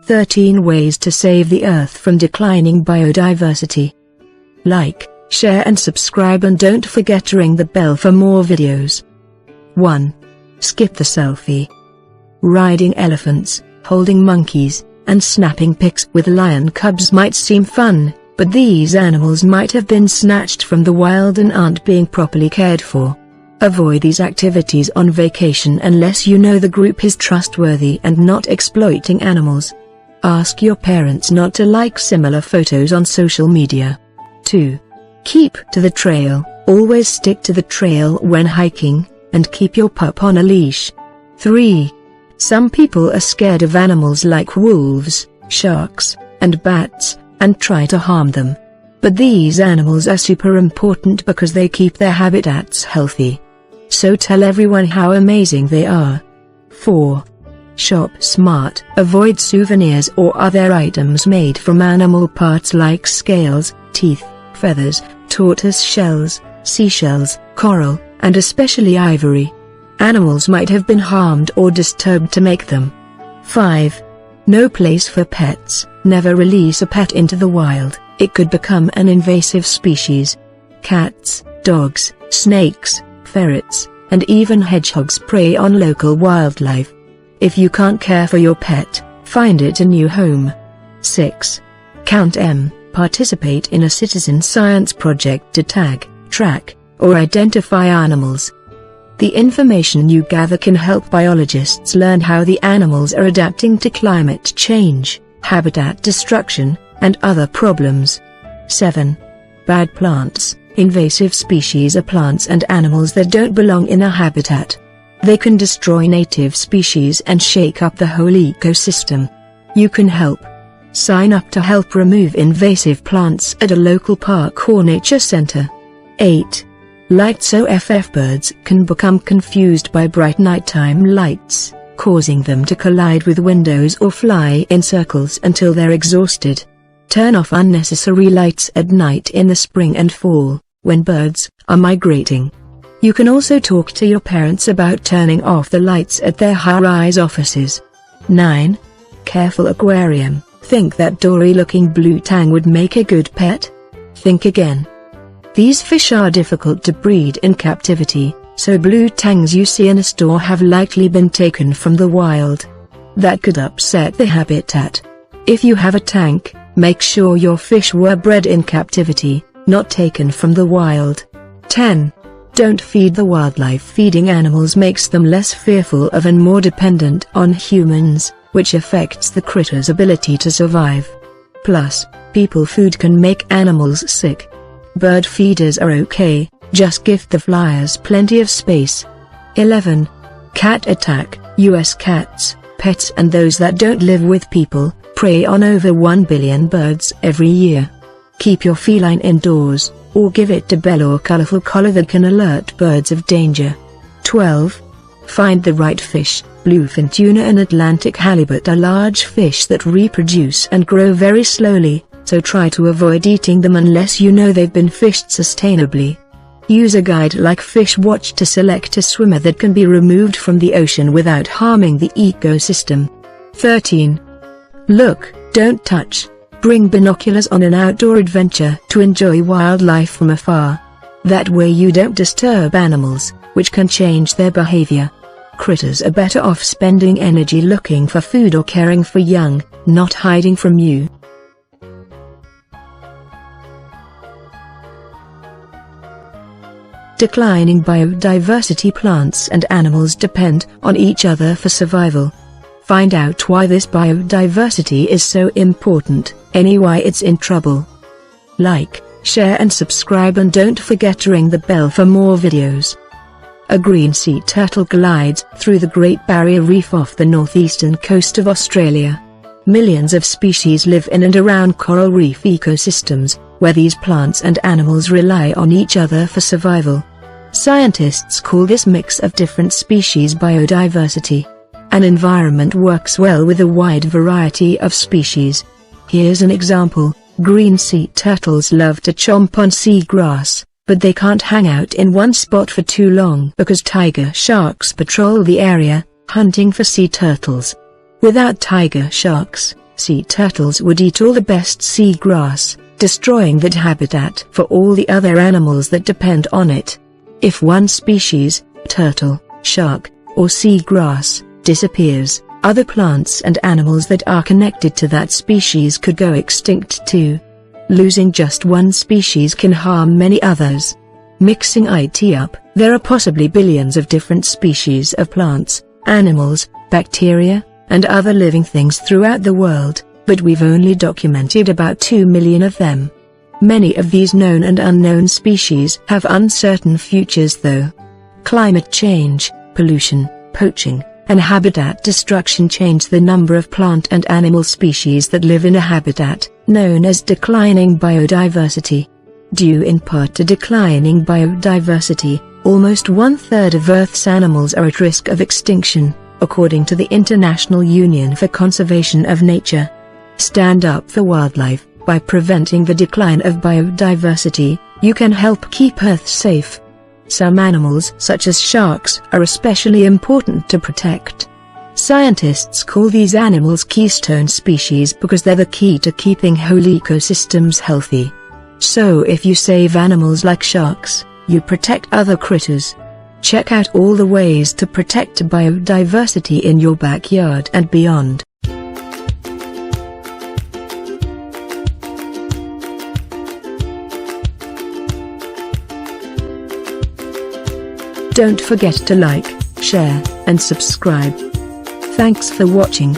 13 ways to save the Earth from declining biodiversity. Like, share and subscribe, and don't forget to ring the bell for more videos. 1. Skip the selfie. Riding elephants, holding monkeys, and snapping pics with lion cubs might seem fun, but these animals might have been snatched from the wild and aren't being properly cared for. Avoid these activities on vacation unless you know the group is trustworthy and not exploiting animals. Ask your parents not to like similar photos on social media. 2. Keep to the trail. Always stick to the trail when hiking, and keep your pup on a leash. 3. Some people are scared of animals like wolves, sharks, and bats, and try to harm them. But these animals are super important because they keep their habitats healthy. So tell everyone how amazing they are. 4. Shop smart. Avoid souvenirs or other items made from animal parts like scales, teeth, feathers, tortoise shells, seashells, coral, and especially ivory. Animals might have been harmed or disturbed to make them. 5. No place for pets. Never release a pet into the wild, it could become an invasive species. Cats, dogs, snakes, ferrets, and even hedgehogs prey on local wildlife. If you can't care for your pet, find it a new home. 6. Count M. Participate in a citizen science project to tag, track, or identify animals. The information you gather can help biologists learn how the animals are adapting to climate change, habitat destruction, and other problems. 7. Bad plants. Invasive species are plants and animals that don't belong in a habitat. They can destroy native species and shake up the whole ecosystem. You can help. Sign up to help remove invasive plants at a local park or nature center. 8. Lights. OFF birds can become confused by bright nighttime lights, causing them to collide with windows or fly in circles until they're exhausted. Turn off unnecessary lights at night in the spring and fall, when birds are migrating. You can also talk to your parents about turning off the lights at their high-rise offices. 9. Careful aquarium. Think that dory-looking blue tang would make a good pet? Think again. These fish are difficult to breed in captivity, so blue tangs you see in a store have likely been taken from the wild. That could upset the habitat. If you have a tank, make sure your fish were bred in captivity, not taken from the wild. 10. Don't feed the wildlife. Feeding animals makes them less fearful of and more dependent on humans, which affects the critters' ability to survive. Plus, people food can make animals sick. Bird feeders are okay, just give the flyers plenty of space. 11. Cat attack. US cats, pets and those that don't live with people, prey on over 1 billion birds every year. Keep your feline indoors, or give it to Bell or colorful collar that can alert birds of danger. 12. Find the right fish. Bluefin tuna and Atlantic halibut are large fish that reproduce and grow very slowly, so try to avoid eating them unless you know they've been fished sustainably. Use a guide like Fish Watch to select a swimmer that can be removed from the ocean without harming the ecosystem. 13. Look, don't touch. Bring binoculars on an outdoor adventure to enjoy wildlife from afar. That way you don't disturb animals, which can change their behavior. Critters are better off spending energy looking for food or caring for young, not hiding from you. Declining biodiversity. Plants and animals depend on each other for survival. Find out why this biodiversity is so important, and why it's in trouble. Like, share and subscribe, and don't forget to ring the bell for more videos. A green sea turtle glides through the Great Barrier Reef off the northeastern coast of Australia. Millions of species live in and around coral reef ecosystems, where these plants and animals rely on each other for survival. Scientists call this mix of different species biodiversity. An environment works well with a wide variety of species. Here's an example. Green sea turtles love to chomp on seagrass, but they can't hang out in one spot for too long because tiger sharks patrol the area, hunting for sea turtles. Without tiger sharks, Sea turtles would eat all the best seagrass, destroying that habitat for all the other animals that depend on it. If one species, turtle, shark, or seagrass, disappears, other plants and animals that are connected to that species could go extinct too. Losing just one species can harm many others. Mixing it up, there are possibly billions of different species of plants, animals, bacteria, and other living things throughout the world, but we've only documented about 2 million of them. Many of these known and unknown species have uncertain futures though. Climate change, pollution, poaching, and habitat destruction change the number of plant and animal species that live in a habitat, known as declining biodiversity. Due in part to declining biodiversity, almost 1/3 of Earth's animals are at risk of extinction, according to the International Union for Conservation of Nature. Stand up for wildlife. By preventing the decline of biodiversity, you can help keep Earth safe. Some animals, such as sharks, are especially important to protect. Scientists call these animals keystone species because they're the key to keeping whole ecosystems healthy. So if you save animals like sharks, you protect other critters. Check out all the ways to protect biodiversity in your backyard and beyond. Don't forget to like, share, and subscribe. Thanks for watching.